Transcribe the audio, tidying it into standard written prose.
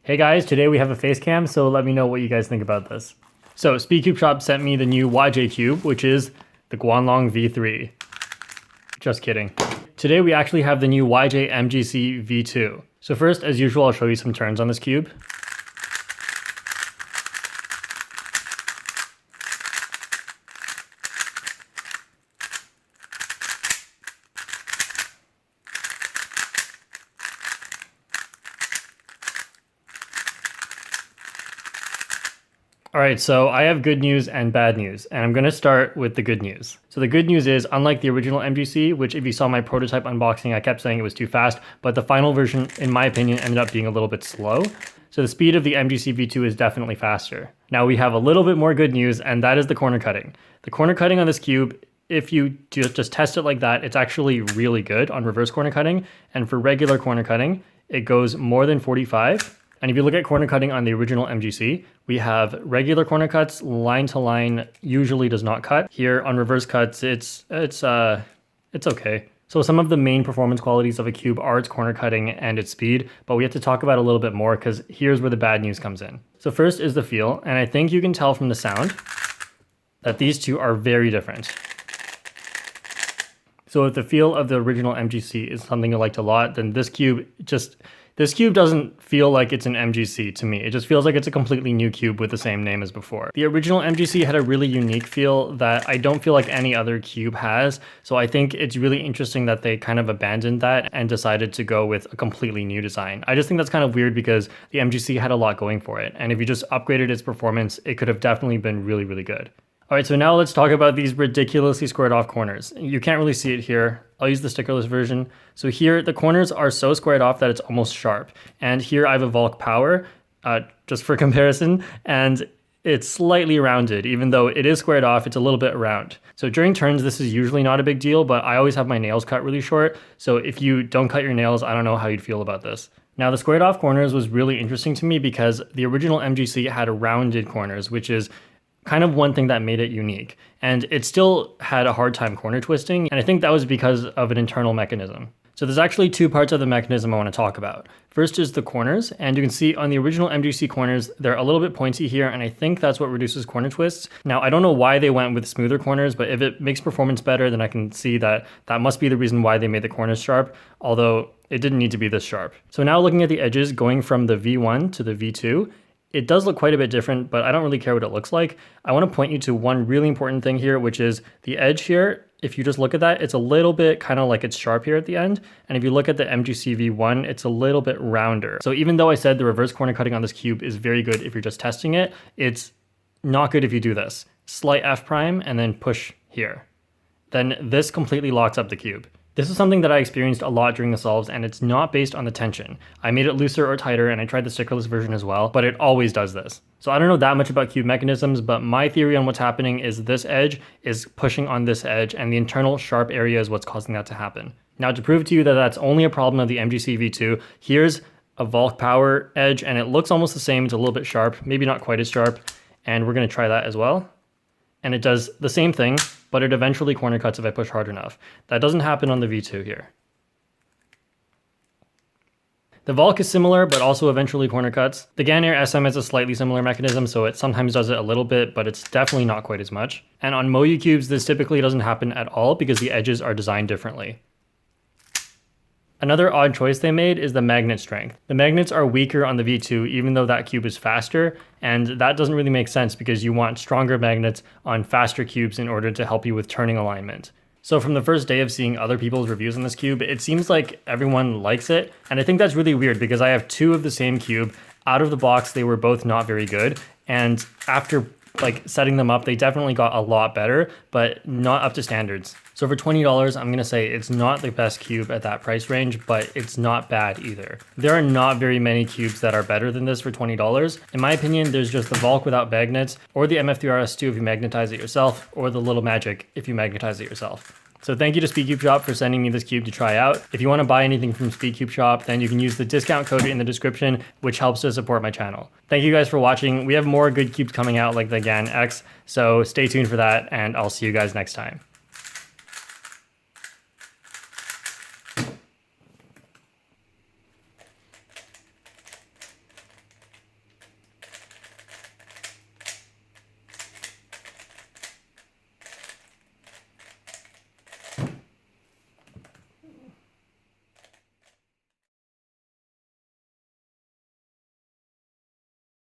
Hey guys, today we have a face cam, so let me know what you guys think about this. So Speedcube Shop sent me the new YJ Cube, which is the Guanlong V3. Just kidding. Today we actually have the new YJ MGC V2. So first, as usual, I'll show you some turns on this cube. Alright, so I have good news and bad news, and I'm going to start with the good news. So the good news is, unlike the original MGC, which if you saw my prototype unboxing, I kept saying it was too fast, but the final version, in my opinion, ended up being a little bit slow. So the speed of the MGC V2 is definitely faster. Now we have a little bit more good news, and that is the corner cutting. The corner cutting on this cube, if you just test it like that, it's actually really good on reverse corner cutting, and for regular corner cutting, it goes more than 45. And if you look at corner cutting on the original MGC, we have regular corner cuts, line to line usually does not cut. Here on reverse cuts, it's okay. So some of the main performance qualities of a cube are its corner cutting and its speed, but we have to talk about it a little bit more because here's where the bad news comes in. So first is the feel, and I think you can tell from the sound that these two are very different. So if the feel of the original MGC is something you liked a lot, then this cube doesn't feel like it's an MGC to me. It just feels like it's a completely new cube with the same name as before. The original MGC had a really unique feel that I don't feel like any other cube has. So I think it's really interesting that they kind of abandoned that and decided to go with a completely new design. I just think that's kind of weird because the MGC had a lot going for it. And if you just upgraded its performance, it could have definitely been really, really good. All right, so now let's talk about these ridiculously squared off corners. You can't really see it here. I'll use the stickerless version. So here, the corners are so squared off that it's almost sharp. And here I have a Volk Power, just for comparison, and it's slightly rounded. Even though it is squared off, it's a little bit round. So during turns, this is usually not a big deal, but I always have my nails cut really short. So if you don't cut your nails, I don't know how you'd feel about this. Now, the squared off corners was really interesting to me because the original MGC had rounded corners, which is kind of one thing that made it unique. And it still had a hard time corner twisting, and I think that was because of an internal mechanism. So there's actually two parts of the mechanism I want to talk about. First is the corners, and you can see on the original MGC corners, they're a little bit pointy here, and I think that's what reduces corner twists. Now, I don't know why they went with smoother corners, but if it makes performance better, then I can see that that must be the reason why they made the corners sharp, although it didn't need to be this sharp. So now looking at the edges, going from the V1 to the V2, it does look quite a bit different, but I don't really care what it looks like. I want to point you to one really important thing here, which is the edge here. If you just look at that, it's a little bit kind of like it's sharp here at the end. And if you look at the MGC V1, it's a little bit rounder. So even though I said the reverse corner cutting on this cube is very good if you're just testing it, it's not good if you do this. Slight F prime and then push here. Then this completely locks up the cube. This is something that I experienced a lot during the solves, and it's not based on the tension. I made it looser or tighter, and I tried the stickerless version as well, but it always does this. So I don't know that much about cube mechanisms, but my theory on what's happening is this edge is pushing on this edge, and the internal sharp area is what's causing that to happen. Now, to prove to you that that's only a problem of the MGC V2, here's a Volk Power edge, and it looks almost the same. It's a little bit sharp, maybe not quite as sharp, and we're going to try that as well. And it does the same thing, but it eventually corner cuts if I push hard enough. That doesn't happen on the V2 here. The Volk is similar, but also eventually corner cuts. The Gärtner SM has a slightly similar mechanism, so it sometimes does it a little bit, but it's definitely not quite as much. And on Moyu cubes, this typically doesn't happen at all because the edges are designed differently. Another odd choice they made is the magnet strength. The magnets are weaker on the V2 even though that cube is faster, and that doesn't really make sense because you want stronger magnets on faster cubes in order to help you with turning alignment. So from the first day of seeing other people's reviews on this cube, it seems like everyone likes it, and I think that's really weird because I have two of the same cube. Out of the box, they were both not very good, and after setting them up, they definitely got a lot better, but not up to standards. So for $20, I'm gonna say it's not the best cube at that price range, but it's not bad either. There are not very many cubes that are better than this for $20. In my opinion, there's just the Volk without magnets, or the MF3RS2 if you magnetize it yourself, or the Little Magic if you magnetize it yourself. So thank you to Speedcube Shop for sending me this cube to try out. If you want to buy anything from Speedcube Shop, then you can use the discount code in the description, which helps to support my channel. Thank you guys for watching. We have more good cubes coming out like the GAN X, so stay tuned for that, and I'll see you guys next time.